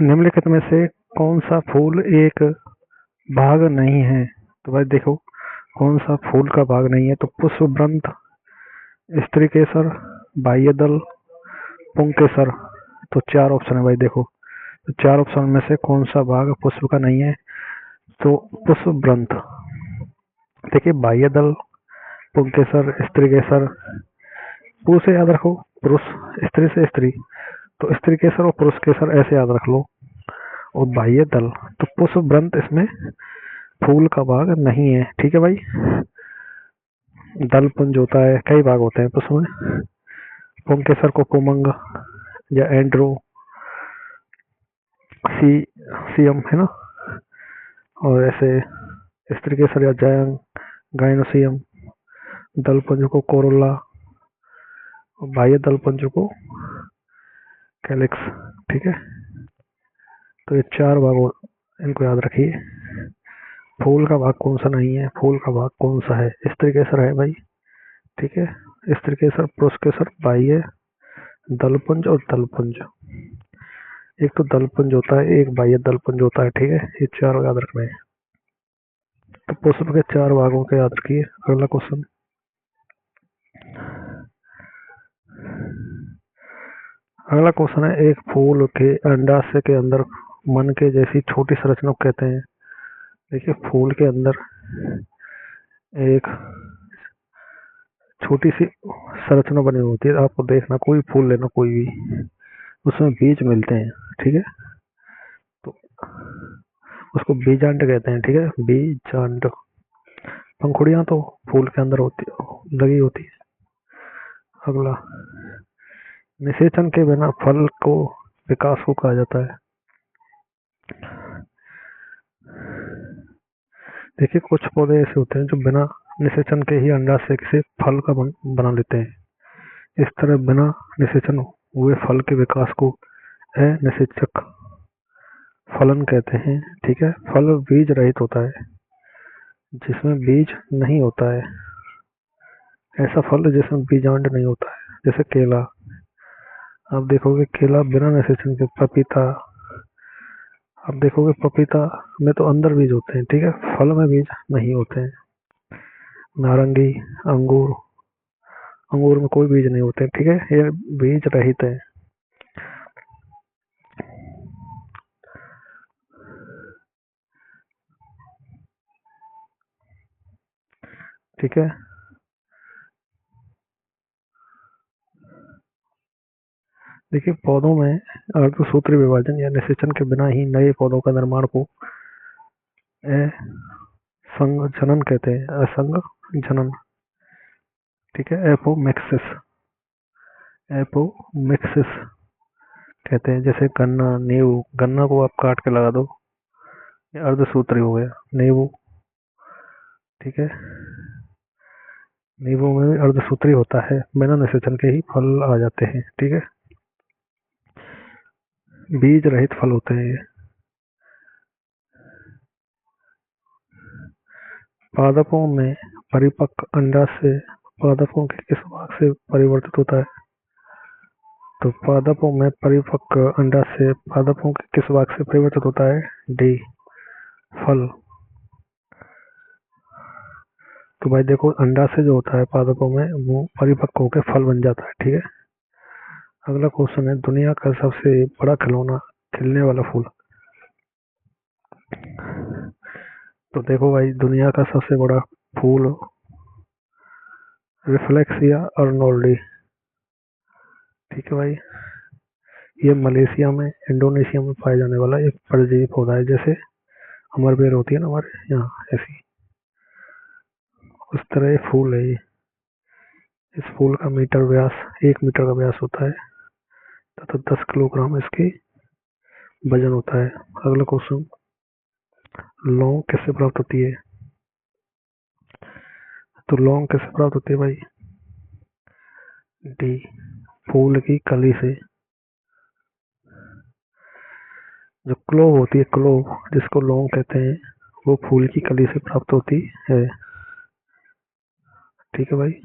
निम्नलिखित में से कौन सा फूल एक भाग नहीं है? तो भाई देखो, कौन सा फूल का भाग नहीं है? तो पुष्पवृंत, स्त्रीकेसर, बाह्यदल, पुंकेसर। तो चार ऑप्शन है भाई। देखो, तो चार ऑप्शन में से कौन सा भाग पुष्प का नहीं है? तो पुष्पवृंत। देखिए, बाह्यदल, पुंकेसर, स्त्रीकेसर। पुरुष से याद रखो, पुरुष, स्त्री से स्त्री, तो स्त्री केसर और पुरुष केसर ऐसे याद रख लो। और बाह्य दल, तो पुष्पवृंत इसमें फूल का भाग नहीं है। ठीक है भाई। दल पुंज होता है, कई भाग होते हैं पुष्प में। पुंकेसर को पुमंग या एंड्रो सी सीएम है ना, और ऐसे स्त्री केसर या जयंग गाइनोसियम। दलपुंज को कोरोला, और बाह्य दलपुंज को कैलिक्स। ठीक है, तो ये चार भाग इनको याद रखिए। फूल का भाग कौन सा नहीं है? फूल का भाग कौन सा है? स्त्री केसर है भाई। ठीक है, स्त्री केसर, पुरुष केसर, बाह्य दलपुंज और दलपुंज। एक तो दलपुंज होता है, एक बाह्य दलपुंज होता है। ठीक है, ये चार याद रखने हैं। तो पुष्प के चार भागों के याद रखिए। अगला क्वेश्चन, अगला क्वेश्चन है, एक फूल के अंडाशय के अंदर मन के जैसी छोटी संरचना को कहते हैं। देखिए, फूल के अंदर एक छोटी सी संरचना बनी होती है। आपको देखना, कोई फूल लेना कोई भी, उसमें बीज मिलते हैं। ठीक है, तो उसको बीजांड कहते हैं। ठीक है, बीजांड। पंखुड़ियां तो फूल के अंदर होती लगी होती है। अगला, निषेचन के बिना फल को विकास को कहा जाता है। देखिए, कुछ पौधे ऐसे होते हैं जो बिना निषेचन के ही अंडाशय से फल का बना लेते हैं। इस तरह बिना निषेचन हुए फल के विकास को अनिषेचक फलन कहते हैं। ठीक है, फल बीज रहित होता है, जिसमें बीज नहीं होता है। ऐसा फल जिसमें बीजांड नहीं होता है, जैसे केला। आप देखोगे केला बिना निषेचन के। पपीता, आप देखोगे पपीता में तो अंदर बीज होते हैं। ठीक है, फल में बीज नहीं होते हैं। नारंगी, अंगूर, अंगूर में कोई बीज नहीं होते। ठीक है, ये बीज रहित है। ठीक है, देखिए, पौधों में अर्धसूत्री विभाजन या निषेचन के बिना ही नए पौधों का निर्माण को असंग जनन कहते हैं। असंग जनन। ठीक है, एपोमिक्सिस, एपोमिक्सिस कहते हैं। जैसे गन्ना, नींबू, गन्ना को आप काट के लगा दो, ये अर्धसूत्री हो गया। नींबू, ठीक है, नींबू में भी अर्धसूत्री होता है, बिना निषेचन के ही फल आ जाते हैं। ठीक है, बीज रहित फल होते हैं ये। पादपों में परिपक्व अंडाशय पादपों के किस भाग से परिवर्तित होता है? तो पादपों में परिपक्व अंडाशय पादपों के किस भाग से परिवर्तित होता है? डी, फल। तो भाई देखो, अंडाशय जो होता है पादपों में, वो परिपक्व होकर फल बन जाता है। ठीक है, अगला क्वेश्चन है, दुनिया का सबसे बड़ा खिलौना, खिलने वाला फूल। तो देखो भाई, दुनिया का सबसे बड़ा फूल रिफ्लेक्सिया अर्नोल्डी। ठीक है भाई, ये मलेशिया में, इंडोनेशिया में पाया जाने वाला एक परजीवी पौधा है। जैसे अमरबेल होती है ना हमारे यहाँ, ऐसी उस तरह ये फूल है ये। इस फूल का मीटर व्यास, 1 मीटर का व्यास होता है तथा 10 किलोग्राम इसकी वजन होता है। अगला क्वेश्चन, लौंग किससे प्राप्त होती है? तो लौंग किससे प्राप्त होती है भाई? डी, फूल की कली से। जो क्लोव होती है, क्लोव जिसको लौंग कहते हैं, वो फूल की कली से प्राप्त होती है। ठीक है भाई।